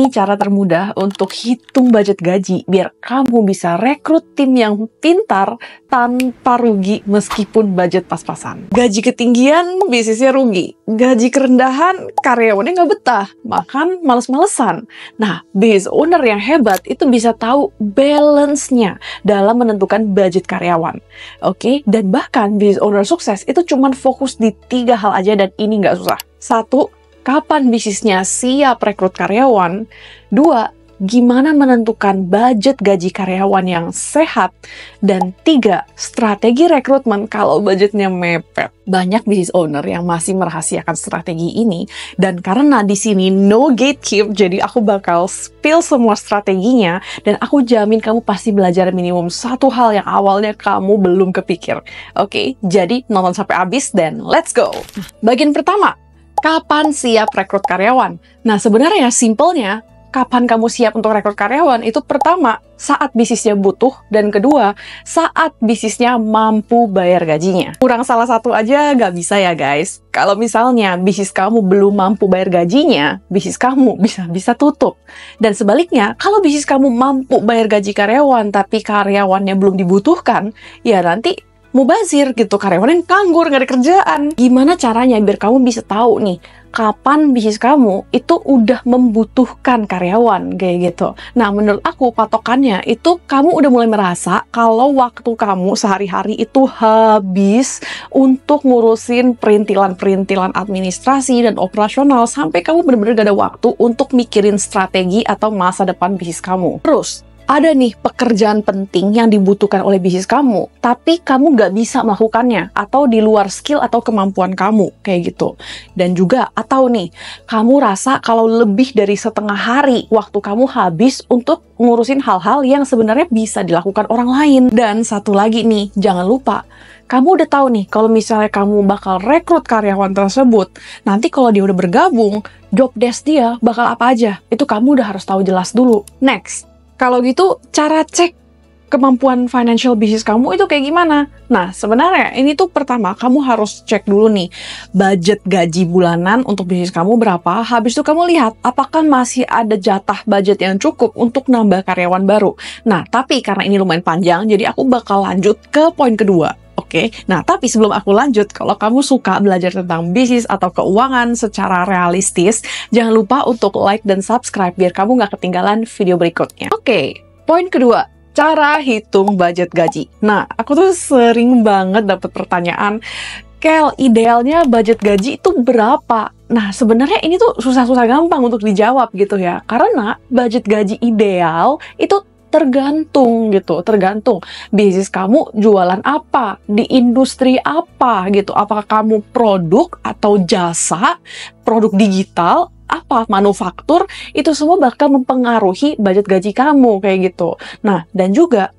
Ini cara termudah untuk hitung budget gaji biar kamu bisa rekrut tim yang pintar tanpa rugi meskipun budget pas-pasan. Gaji ketinggian, bisnisnya rugi. Gaji kerendahan, karyawannya nggak betah, makan males-malesan. Nah, business owner yang hebat itu bisa tahu balance-nya dalam menentukan budget karyawan. Oke, dan bahkan business owner sukses itu cuma fokus di 3 hal aja dan ini nggak susah. 1, kapan bisnisnya siap rekrut karyawan. 2, gimana menentukan budget gaji karyawan yang sehat. Dan 3, strategi rekrutmen kalau budgetnya mepet. Banyak business owner yang masih merahasiakan strategi ini, dan karena di sini no gatekeep, jadi aku bakal spill semua strateginya, dan aku jamin kamu pasti belajar minimum 1 hal yang awalnya kamu belum kepikir. Oke, jadi nonton sampai habis dan let's go! Bagian pertama, kapan siap rekrut karyawan? Nah, sebenarnya simpelnya, kapan kamu siap untuk rekrut karyawan? Itu pertama, saat bisnisnya butuh, dan kedua, saat bisnisnya mampu bayar gajinya. Kurang salah satu aja nggak bisa ya guys. Kalau misalnya bisnis kamu belum mampu bayar gajinya, bisnis kamu bisa tutup. Dan sebaliknya, kalau bisnis kamu mampu bayar gaji karyawan, tapi karyawannya belum dibutuhkan, ya nanti mubazir gitu, karyawannya nganggur, nggak ada kerjaan. Gimana caranya biar kamu bisa tahu nih, kapan bisnis kamu itu udah membutuhkan karyawan, kayak gitu. Nah, menurut aku patokannya itu kamu udah mulai merasa kalau waktu kamu sehari-hari itu habis untuk ngurusin perintilan-perintilan administrasi dan operasional, sampai kamu bener-bener gak ada waktu untuk mikirin strategi atau masa depan bisnis kamu. Terus, ada nih pekerjaan penting yang dibutuhkan oleh bisnis kamu, tapi kamu nggak bisa melakukannya, atau di luar skill atau kemampuan kamu, kayak gitu. Dan juga, atau nih, kamu rasa kalau lebih dari setengah hari waktu kamu habis untuk ngurusin hal-hal yang sebenarnya bisa dilakukan orang lain. Dan satu lagi nih, jangan lupa, kamu udah tahu nih, kalau misalnya kamu bakal rekrut karyawan tersebut, nanti kalau dia udah bergabung, job desk dia bakal apa aja, itu kamu udah harus tahu jelas dulu. Next. Kalau gitu, cara cek kemampuan financial bisnis kamu itu kayak gimana? Nah, sebenarnya ini tuh pertama, kamu harus cek dulu nih, budget gaji bulanan untuk bisnis kamu berapa, habis itu kamu lihat, apakah masih ada jatah budget yang cukup untuk nambah karyawan baru. Nah, tapi karena ini lumayan panjang, jadi aku bakal lanjut ke poin kedua. Oke, nah tapi sebelum aku lanjut, kalau kamu suka belajar tentang bisnis atau keuangan secara realistis, jangan lupa untuk like dan subscribe biar kamu nggak ketinggalan video berikutnya. Oke, poin kedua, cara hitung budget gaji. Nah, aku tuh sering banget dapet pertanyaan, Kel, idealnya budget gaji itu berapa? Nah, sebenarnya ini tuh susah-susah gampang untuk dijawab gitu ya, karena budget gaji ideal itu tergantung gitu, tergantung bisnis kamu jualan apa, di industri apa gitu, apakah kamu produk atau jasa, produk digital, apa, manufaktur, itu semua bakal mempengaruhi budget gaji kamu, kayak gitu. Nah, dan juga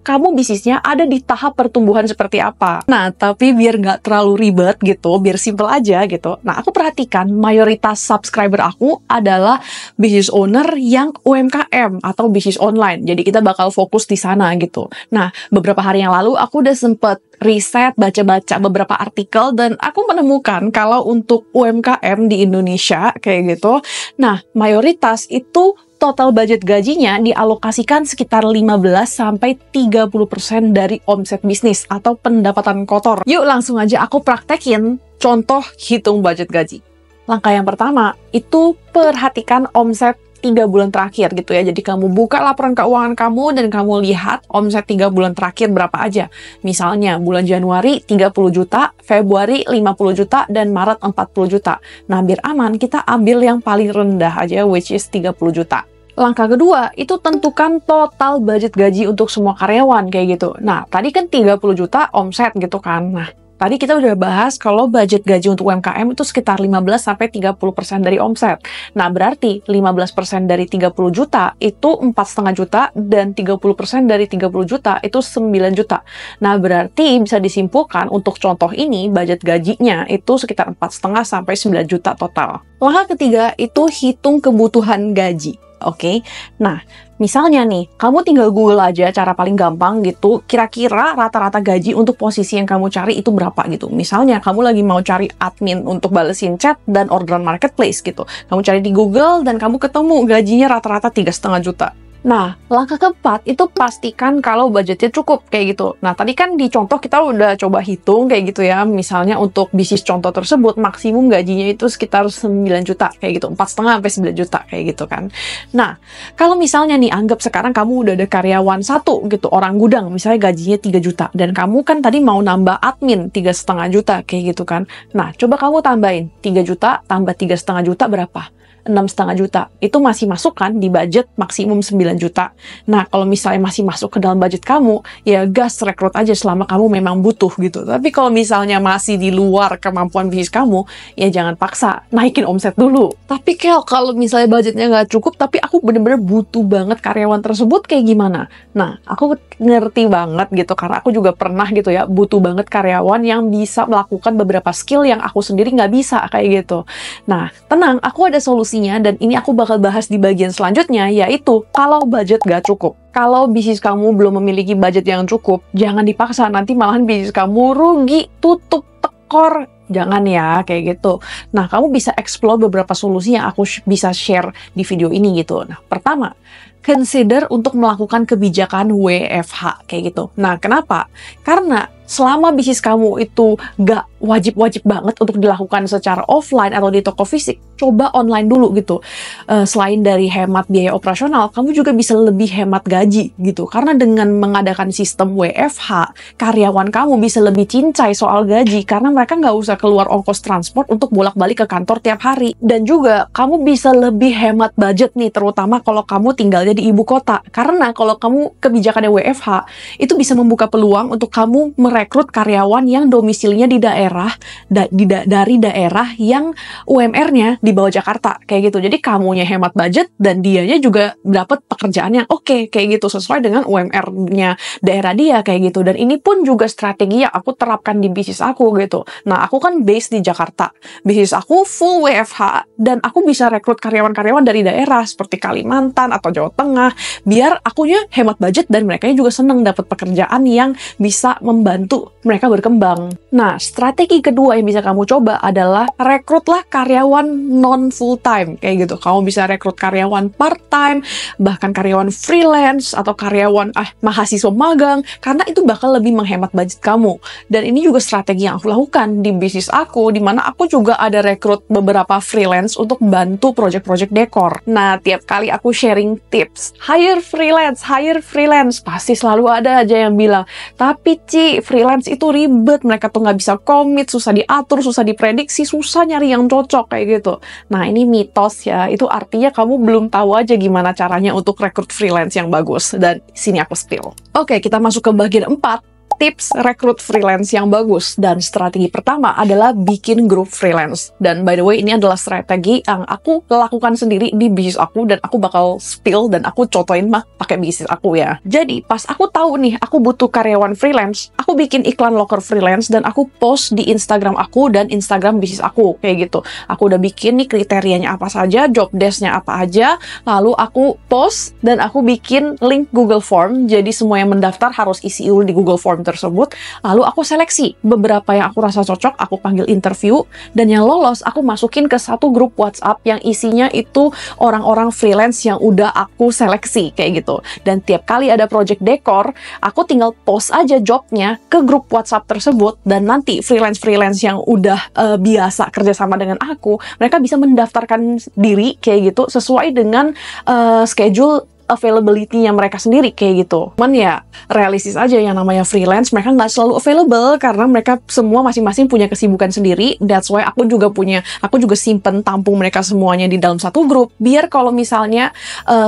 kamu bisnisnya ada di tahap pertumbuhan seperti apa. Nah, tapi biar nggak terlalu ribet gitu, biar simple aja gitu. Nah, aku perhatikan mayoritas subscriber aku adalah business owner yang UMKM atau bisnis online. Jadi kita bakal fokus di sana gitu. Nah, beberapa hari yang lalu aku udah sempet riset, baca-baca beberapa artikel, dan aku menemukan kalau untuk UMKM di Indonesia kayak gitu, nah mayoritas itu total budget gajinya dialokasikan sekitar 15-30% dari omset bisnis atau pendapatan kotor. Yuk langsung aja aku praktekin contoh hitung budget gaji. Langkah yang pertama, itu perhatikan omset 3 bulan terakhir gitu ya. Jadi kamu buka laporan keuangan kamu dan kamu lihat omset 3 bulan terakhir berapa aja. Misalnya bulan Januari 30 juta, Februari 50 juta, dan Maret 40 juta. Nah, biar aman kita ambil yang paling rendah aja, which is 30 juta. Langkah kedua, itu tentukan total budget gaji untuk semua karyawan kayak gitu. Nah, tadi kan 30 juta omset gitu kan. Nah, tadi kita udah bahas kalau budget gaji untuk UMKM itu sekitar 15-30% dari omset. Nah, berarti 15% dari 30 juta itu 4,5 juta, dan 30% dari 30 juta itu 9 juta. Nah, berarti bisa disimpulkan untuk contoh ini, budget gajinya itu sekitar 4,5-9 juta total. Langkah ketiga itu hitung kebutuhan gaji. Oke, nah misalnya nih, kamu tinggal Google aja cara paling gampang gitu, kira-kira rata-rata gaji untuk posisi yang kamu cari itu berapa gitu. Misalnya kamu lagi mau cari admin untuk balesin chat dan orderan marketplace gitu. Kamu cari di Google dan kamu ketemu gajinya rata-rata 3,5 juta. Nah, langkah keempat itu pastikan kalau budgetnya cukup kayak gitu. Nah, tadi kan di contoh kita udah coba hitung kayak gitu ya. Misalnya untuk bisnis contoh tersebut maksimum gajinya itu sekitar 9 juta kayak gitu. 4,5 sampai 9 juta kayak gitu kan. Nah, kalau misalnya nih anggap sekarang kamu udah ada karyawan satu gitu, orang gudang misalnya gajinya 3 juta dan kamu kan tadi mau nambah admin 3,5 juta kayak gitu kan. Nah, coba kamu tambahin 3 juta tambah 3,5 juta berapa? 6,5 juta. Itu masih masuk kan di budget maksimum 9 juta. Nah, kalau misalnya masih masuk ke dalam budget kamu, ya gas rekrut aja selama kamu memang butuh gitu. Tapi kalau misalnya masih di luar kemampuan bisnis kamu, ya jangan paksa, naikin omset dulu. Tapi kalau misalnya budgetnya nggak cukup, tapi aku bener-bener butuh banget karyawan tersebut kayak gimana? Nah, aku ngerti banget gitu, karena aku juga pernah gitu ya, butuh banget karyawan yang bisa melakukan beberapa skill yang aku sendiri nggak bisa kayak gitu. Nah, tenang, aku ada solusi dan ini aku bakal bahas di bagian selanjutnya, yaitu kalau budget gak cukup. Kalau bisnis kamu belum memiliki budget yang cukup, jangan dipaksa, nanti malahan bisnis kamu rugi, tutup, tekor. Jangan ya, kayak gitu. Nah, kamu bisa explore beberapa solusi yang aku bisa share di video ini gitu. Nah, pertama, consider untuk melakukan kebijakan WFH, kayak gitu. Nah, kenapa? Karena selama bisnis kamu itu gak wajib-wajib banget untuk dilakukan secara offline atau di toko fisik, coba online dulu gitu. Selain dari hemat biaya operasional, kamu juga bisa lebih hemat gaji gitu. Karena dengan mengadakan sistem WFH, karyawan kamu bisa lebih cincai soal gaji karena mereka nggak usah keluar ongkos transport untuk bolak-balik ke kantor tiap hari. Dan juga kamu bisa lebih hemat budget nih, terutama kalau kamu tinggalnya di ibu kota. Karena kalau kamu kebijakannya WFH, itu bisa membuka peluang untuk kamu merekrut karyawan yang domisilinya di daerah, dari daerah yang UMR-nya di bawah Jakarta, kayak gitu. Jadi kamunya hemat budget dan dianya juga dapat pekerjaan yang oke, kayak gitu, sesuai dengan UMR-nya daerah dia, kayak gitu. Dan ini pun juga strategi yang aku terapkan di bisnis aku gitu. Nah, aku kan base di Jakarta. Bisnis aku full WFH dan aku bisa rekrut karyawan-karyawan dari daerah seperti Kalimantan atau Jawa Tengah, biar akunya hemat budget dan mereka juga seneng dapat pekerjaan yang bisa membantu mereka berkembang. Nah, strategi kedua yang bisa kamu coba adalah rekrutlah karyawan non full time kayak gitu. Kamu bisa rekrut karyawan part time, bahkan karyawan freelance atau karyawan mahasiswa magang, karena itu bakal lebih menghemat budget kamu. Dan ini juga strategi yang aku lakukan di bisnis aku, di mana aku juga ada rekrut beberapa freelance untuk bantu project-project dekor. Nah, tiap kali aku sharing tips, hire freelance, pasti selalu ada aja yang bilang, tapi Ci, freelance itu ribet, mereka tuh nggak bisa komit, susah diatur, susah diprediksi, susah nyari yang cocok kayak gitu. Nah, ini mitos ya, itu artinya kamu belum tahu aja gimana caranya untuk rekrut freelance yang bagus. Dan sini aku spill. Oke, kita masuk ke bagian 4. Tips rekrut freelance yang bagus. Dan strategi pertama adalah bikin grup freelance. Dan by the way, ini adalah strategi yang aku lakukan sendiri di bisnis aku dan aku bakal spill dan aku contohin pakai bisnis aku ya. Jadi, pas aku tahu nih aku butuh karyawan freelance, aku bikin iklan loker freelance dan aku post di Instagram aku dan Instagram bisnis aku kayak gitu. Aku udah bikin nih kriterianya apa saja, job desk-nya apa aja, lalu aku post dan aku bikin link Google Form. Jadi semua yang mendaftar harus isi dulu di Google Form tersebut, lalu aku seleksi beberapa yang aku rasa cocok, aku panggil interview, dan yang lolos aku masukin ke satu grup WhatsApp yang isinya itu orang-orang freelance yang udah aku seleksi kayak gitu. Dan tiap kali ada project dekor, aku tinggal post aja jobnya ke grup WhatsApp tersebut, dan nanti freelance-freelance yang udah biasa kerjasama dengan aku, mereka bisa mendaftarkan diri kayak gitu sesuai dengan schedule availability-nya mereka sendiri kayak gitu. Cuman ya realistis aja, yang namanya freelance mereka nggak selalu available karena mereka semua masing-masing punya kesibukan sendiri. That's why aku juga simpen tampung mereka semuanya di dalam satu grup, biar kalau misalnya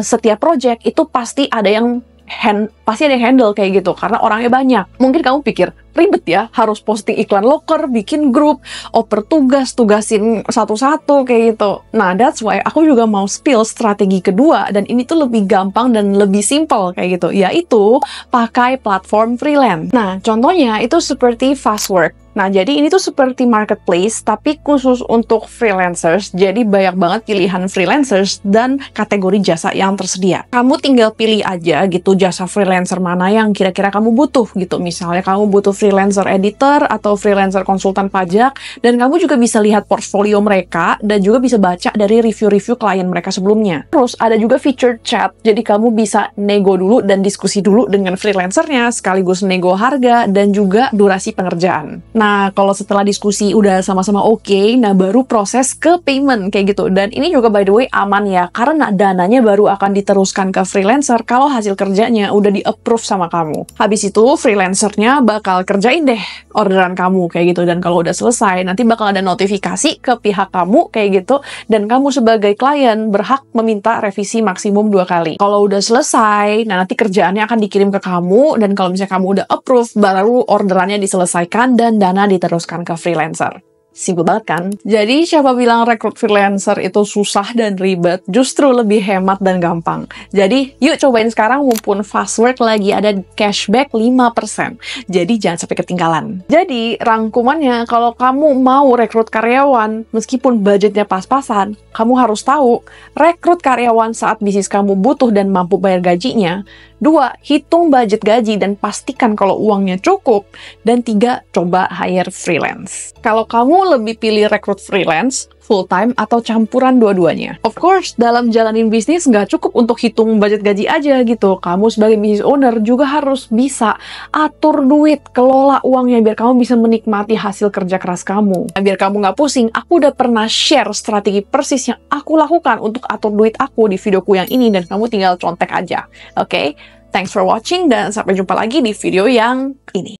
setiap project itu pasti ada yang handle kayak gitu, karena orangnya banyak. Mungkin kamu pikir, ribet ya, harus posting iklan loker, bikin grup, oper tugas, tugasin satu-satu kayak gitu. Nah, that's why aku juga mau spill strategi kedua, dan ini tuh lebih gampang dan lebih simple kayak gitu, yaitu pakai platform freelance. Nah, contohnya itu seperti Fastwork. Nah, jadi ini tuh seperti marketplace, tapi khusus untuk freelancers. Jadi banyak banget pilihan freelancers dan kategori jasa yang tersedia. Kamu tinggal pilih aja gitu jasa freelancer mana yang kira-kira kamu butuh gitu. Misalnya kamu butuh freelancer editor atau freelancer konsultan pajak, dan kamu juga bisa lihat portfolio mereka dan juga bisa baca dari review-review klien mereka sebelumnya. Terus ada juga feature chat, jadi kamu bisa nego dulu dan diskusi dulu dengan freelancernya, sekaligus nego harga dan juga durasi pengerjaan. Nah, kalau setelah diskusi udah sama-sama oke, nah baru proses ke payment kayak gitu. Dan ini juga by the way aman ya, karena dananya baru akan diteruskan ke freelancer kalau hasil kerjanya udah di-approve sama kamu. Habis itu freelancernya bakal kerjain deh orderan kamu kayak gitu. Dan kalau udah selesai, nanti bakal ada notifikasi ke pihak kamu kayak gitu. Dan kamu sebagai klien berhak meminta revisi maksimum 2 kali. Kalau udah selesai, nah nanti kerjaannya akan dikirim ke kamu. Dan kalau misalnya kamu udah approve, baru orderannya diselesaikan dan dana diteruskan ke freelancer. Simpel banget kan? Jadi siapa bilang rekrut freelancer itu susah dan ribet? Justru lebih hemat dan gampang. Jadi yuk cobain sekarang mumpun Fastwork lagi ada cashback 5%. Jadi jangan sampai ketinggalan. Jadi rangkumannya, kalau kamu mau rekrut karyawan meskipun budgetnya pas-pasan, kamu harus tahu rekrut karyawan saat bisnis kamu butuh dan mampu bayar gajinya. 2, hitung budget gaji dan pastikan kalau uangnya cukup. Dan 3, coba hire freelance. Kalau kamu lebih pilih rekrut freelance, full-time, atau campuran dua-duanya. Of course, dalam jalanin bisnis nggak cukup untuk hitung budget gaji aja gitu. Kamu sebagai business owner juga harus bisa atur duit, kelola uangnya biar kamu bisa menikmati hasil kerja keras kamu. Nah, biar kamu nggak pusing, aku udah pernah share strategi persis yang aku lakukan untuk atur duit aku di videoku yang ini, dan kamu tinggal contek aja. Oke? Thanks for watching, dan sampai jumpa lagi di video yang ini.